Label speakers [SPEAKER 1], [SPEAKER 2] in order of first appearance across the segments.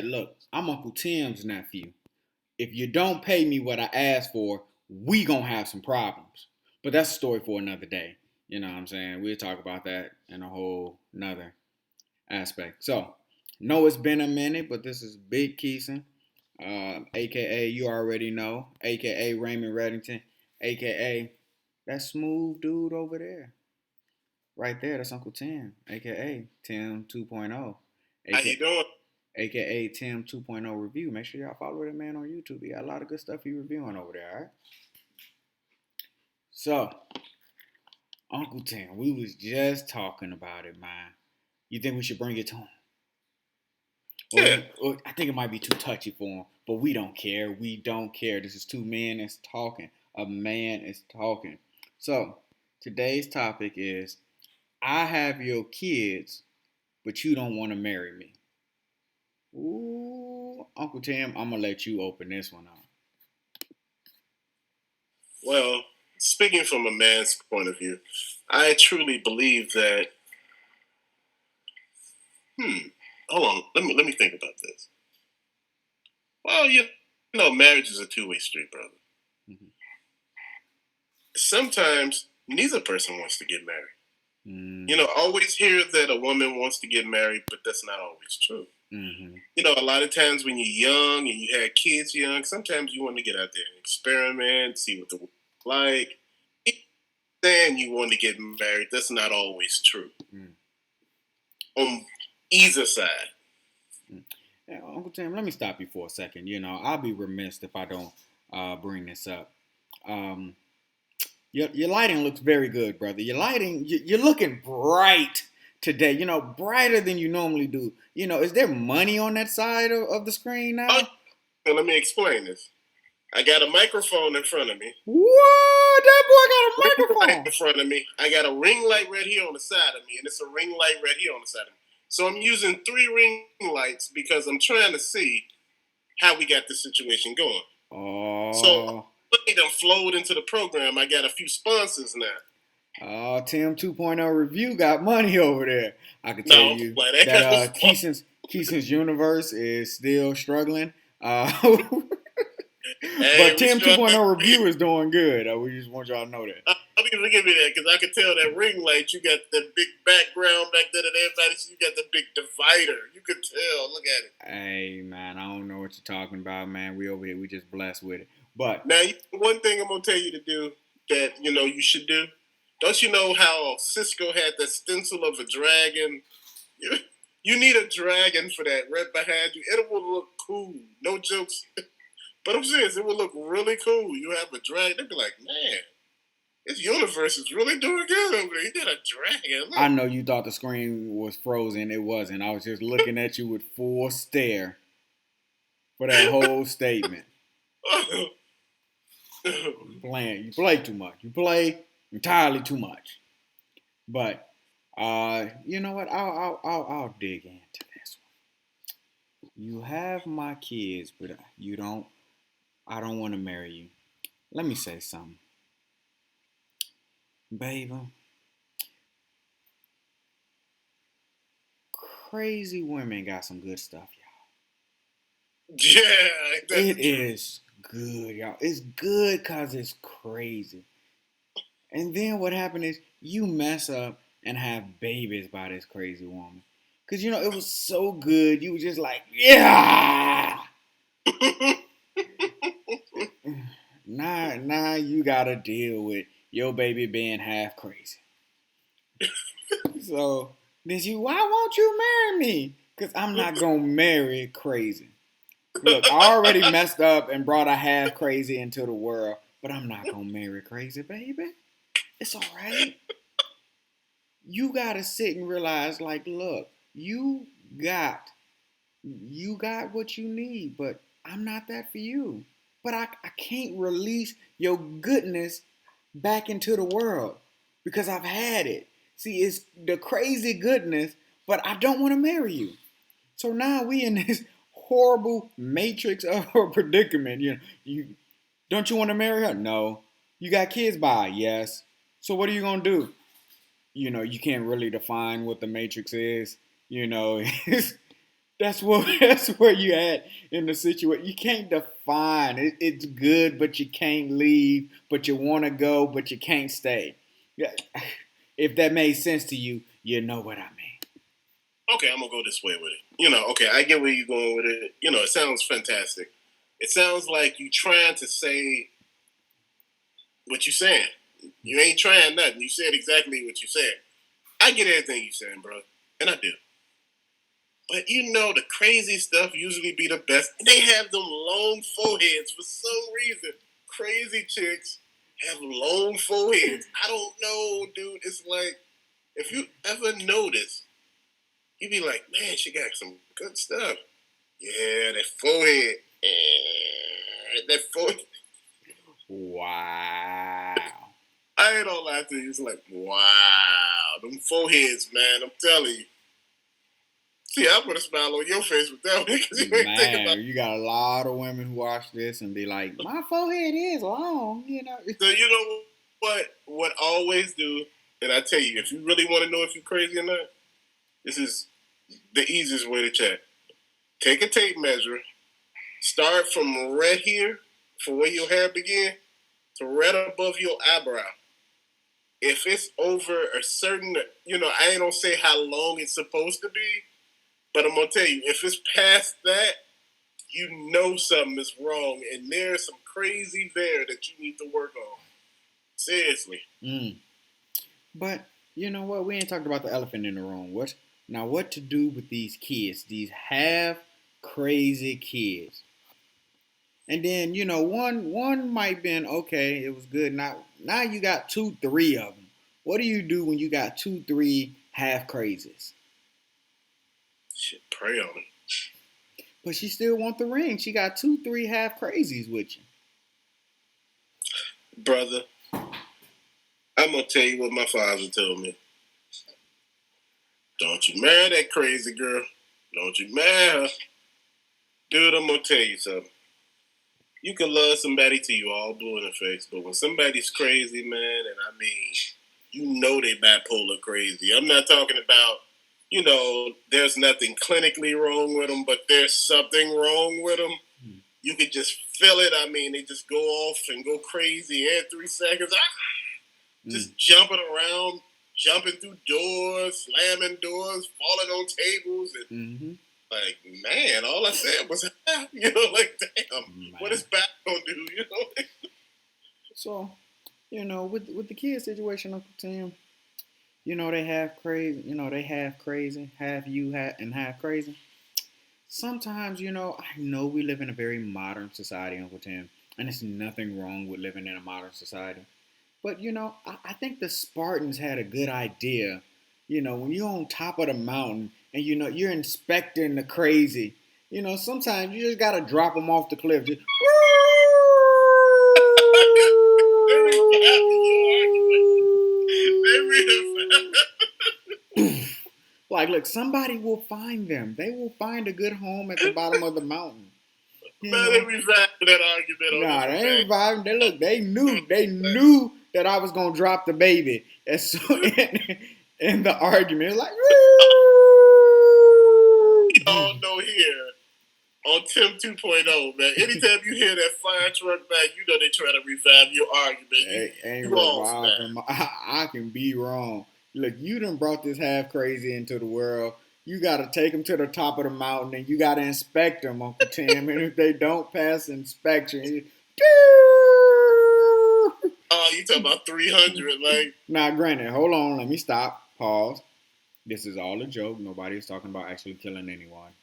[SPEAKER 1] look, I'm Uncle Tim's nephew. If you don't pay me what I asked for, we gonna have some problems. But that's a story for another day. You know what I'm saying? We'll talk about that in a whole another aspect. So, know it's been a minute, but this is Big Keison, aka you already know, aka Raymond Reddington, aka that smooth dude over there. Right there, that's Uncle Tim, aka Tim 2.0,
[SPEAKER 2] How you doing?
[SPEAKER 1] aka Tim 2.0 review. Make sure y'all follow that man on YouTube. He got a lot of good stuff he reviewing over there, all right? So, Uncle Tim, we was just talking about it, man. You think we should bring it to him?
[SPEAKER 2] Yeah.
[SPEAKER 1] Or I think it might be too touchy for him, but we don't care. We don't care. This is two men that's talking. A man is talking. So, today's topic is I have your kids, but you don't want to marry me. Ooh, Uncle Tim, I'm gonna let you open this one up.
[SPEAKER 2] Well, speaking from a man's point of view, I truly believe that. Hmm. Hold on. Let me think about this. Well, marriage is a two-way street, brother.
[SPEAKER 1] Mm-hmm.
[SPEAKER 2] Sometimes neither person wants to get married.
[SPEAKER 1] Mm-hmm.
[SPEAKER 2] Always hear that a woman wants to get married, but that's not always true.
[SPEAKER 1] Mm-hmm.
[SPEAKER 2] A lot of times when you're young and you had kids young, sometimes you want to get out there and experiment, see what the world's like. Then you want to get married. That's not always true.
[SPEAKER 1] Mm.
[SPEAKER 2] On either side.
[SPEAKER 1] Yeah, Uncle Tim, let me stop you for a second. I'll be remiss if I don't bring this up. Um, your lighting looks very good, brother. Your lighting, you're looking bright today. Brighter than you normally do. Is there money on that side of the screen
[SPEAKER 2] Oh,
[SPEAKER 1] now?
[SPEAKER 2] let me explain this. I got a microphone in front of me.
[SPEAKER 1] Whoa, that boy got
[SPEAKER 2] Ring
[SPEAKER 1] a
[SPEAKER 2] light
[SPEAKER 1] microphone.
[SPEAKER 2] in front of me. I got a ring light right here on the side of me, and it's a ring light right here on the side of me. So I'm using 3 ring lights because I'm trying to see how we got this situation going. So
[SPEAKER 1] Oh.
[SPEAKER 2] let them flowed into the program. I got a few sponsors now.
[SPEAKER 1] Oh, Tim 2.0 review got money over there. I can tell
[SPEAKER 2] No,
[SPEAKER 1] you
[SPEAKER 2] but they
[SPEAKER 1] that
[SPEAKER 2] got the
[SPEAKER 1] Keison's universe is still struggling.
[SPEAKER 2] Hey,
[SPEAKER 1] But
[SPEAKER 2] we
[SPEAKER 1] Tim
[SPEAKER 2] struck.
[SPEAKER 1] 2.0 review is doing good. We just want y'all to know that.
[SPEAKER 2] I mean, forgive me that because I can tell that ring light. You got the big background back there, and everybody. You got the big divider. You can tell. Look at it.
[SPEAKER 1] Hey, man, I don't know what you're talking about, man. We over here, we just blessed with it. But
[SPEAKER 2] Now, one thing I'm gonna tell you to do that you should do. Don't you know how Cisco had that stencil of a dragon? You, you need a dragon for that right behind you. It will look cool. No jokes. But I'm serious. It will look really cool. You have a dragon. They'll be like, man, this universe is really doing good over there. You got a dragon.
[SPEAKER 1] I
[SPEAKER 2] Look.
[SPEAKER 1] know you thought the screen was frozen. It wasn't. I was just looking at you with full stare for that whole statement. You play too much. You play entirely too much. But you know what? I'll dig into this one. You have my kids, but you don't. I don't want to marry you. Let me say something, baby. Crazy women got some good stuff,
[SPEAKER 2] Yeah,
[SPEAKER 1] y'all.
[SPEAKER 2] that's
[SPEAKER 1] It
[SPEAKER 2] the truth.
[SPEAKER 1] is good, y'all. It's good cause it's crazy. And then what happened is you mess up and have babies by this crazy woman. Cause it was so good. You were just like, yeah. Now you gotta deal with your baby being half crazy. So why won't you marry me? Cause I'm not gonna marry crazy. Look, I already messed up and brought a half crazy into the world, but I'm not gonna marry crazy, baby. It's all right. You gotta sit and realize, like, look, got you got what you need, but I'm not that for you. But I can't release your goodness back into the world because I've had it. See, it's the crazy goodness, but I don't want to marry you. So now we in this horrible matrix of a predicament. You don't you want to marry her? No. You got kids by? Yes. So what are you gonna do? You can't really define what the matrix is. That's what that's where you at in the situation. You can't define it. It's good, but you can't leave. But you want to go, but you can't stay. Yeah, if that made sense to you, you know what I mean.
[SPEAKER 2] Okay, I'm gonna go this way with it. Okay, I get where you're going with it. It sounds fantastic. It sounds like you trying to say what you saying. You ain't trying nothing. You said exactly what you said. I get everything you saying, bro, and I do. But the crazy stuff usually be the best. They have them long foreheads for some reason. Crazy chicks have long foreheads. I don't know, dude. It's like if you ever notice, you be like, man, she got some good stuff. Yeah, that forehead. That forehead.
[SPEAKER 1] Wow.
[SPEAKER 2] I ain't gonna lie to you. It's like, wow. Them foreheads, man. I'm telling you. See, I put a smile on your face with that one because you ain't thinking about it.
[SPEAKER 1] You got a lot of women who watch this and be like, my forehead is long,
[SPEAKER 2] So you know what I always do, and I tell you, if you really want to know if you're crazy or not, this is the easiest way to check. Take a tape measure, start from right here, from where your hair begin, to right above your eyebrow. If it's over a certain, I ain't gonna say how long it's supposed to be, but I'm gonna tell you, if it's past that, you know something is wrong, and there's some crazy there that you need to work on. Seriously.
[SPEAKER 1] But you know what? We ain't talked about the elephant in the room. What to do with these kids? These half crazy kids. And then one might been okay. It was good. Now you got 2, 3 of them. What do you do when you got 2, 3 half crazies?
[SPEAKER 2] Shit, pray on it.
[SPEAKER 1] But she still want the ring. She got 2, 3 half crazies with you.
[SPEAKER 2] Brother, I'm going to tell you what my father told me. Don't you marry that crazy girl. Don't you marry her. Dude, I'm going to tell you something. You can love somebody till you all blue in the face, but when somebody's crazy, man, and I mean, they bipolar crazy. I'm not talking about, there's nothing clinically wrong with them, but there's something wrong with them. You could just feel it. I mean, they just go off and go crazy every 3 seconds. Just jumping around, jumping through doors, slamming doors, falling on tables. And like, man, all I said was, like, damn, what is back going to do,
[SPEAKER 1] So, with the kid situation, Uncle Tim, they half crazy, half you, and half crazy. Sometimes, I know we live in a very modern society, Uncle Tim, and there's nothing wrong with living in a modern society. But, I think the Spartans had a good idea. When you're on top of the mountain and, you're inspecting the crazy, sometimes you just got to drop them off the cliff. Just, like, look, somebody will find them. They will find a good home at the bottom of the mountain.
[SPEAKER 2] They revived that argument.
[SPEAKER 1] Nah, they ain't reviving. They knew that I was gonna drop the baby. And so in the argument, like,
[SPEAKER 2] you all know here on Tim 2.0, man. Anytime you hear that fire truck back, they try to revive your argument.
[SPEAKER 1] Ain't reviving. I can be wrong. Look, you done brought this half crazy into the world. You got to take them to the top of the mountain and you got to inspect them, Uncle Tim. And if they don't pass inspection,
[SPEAKER 2] oh, you talking about 300, like?
[SPEAKER 1] Now, granted, hold on. Let me stop. Pause. This is all a joke. Nobody is talking about actually killing anyone.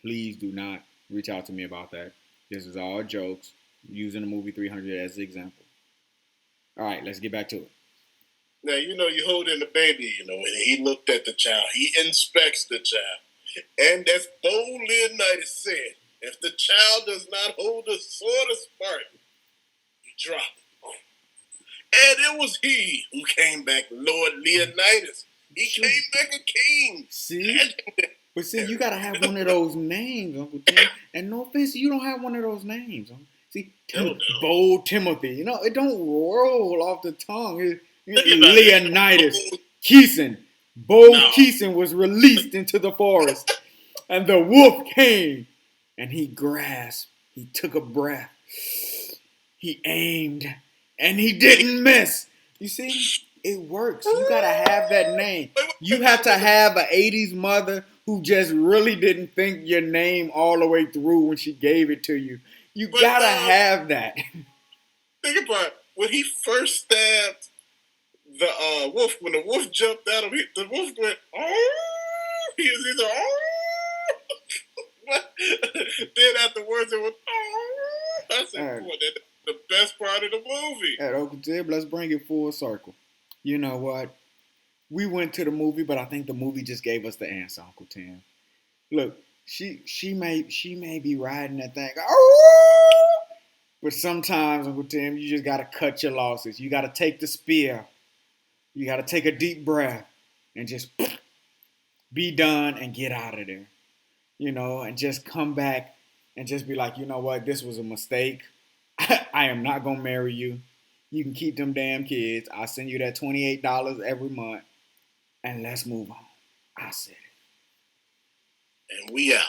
[SPEAKER 1] Please do not reach out to me about that. This is all jokes. Using the movie 300 as the example. All right, let's get back to it.
[SPEAKER 2] Now, you hold in the baby, and he looked at the child. He inspects the child. And as Bo Leonidas said, if the child does not hold the sword of Spartan, you drop it. And it was he who came back, Lord Leonidas. He came back a king.
[SPEAKER 1] See? But see, you got to have one of those names, Uncle Tim. And no offense, you don't have one of those names. See, Bo Timothy. It don't roll off the tongue. Leonidas, Keison. Keison was released into the forest. And the wolf came, and he grasped. He took a breath. He aimed, and he didn't miss. You see, it works. You gotta have that name. You have to have an 80s mother who just really didn't think your name all the way through when she gave it to you. You gotta have that.
[SPEAKER 2] Think about it. When he first stabbed the wolf, when the wolf jumped at him, the wolf went, oh! He was either, oh! Then afterwards it was, oh! I said, boy, that's the best part of the movie.
[SPEAKER 1] At Uncle Tim, let's bring it full circle. You know what? We went to the movie, but I think the movie just gave us the answer, Uncle Tim. Look, she may be riding that thing, oh! But sometimes, Uncle Tim, you just gotta cut your losses. You gotta take the spear. You gotta take a deep breath and just be done and get out of there. You know, and just come back and just be like, you know what, this was a mistake. I am not gonna marry you. You can keep them damn kids. I'll send you that $28 every month, and let's move on. I said it.
[SPEAKER 2] And we out.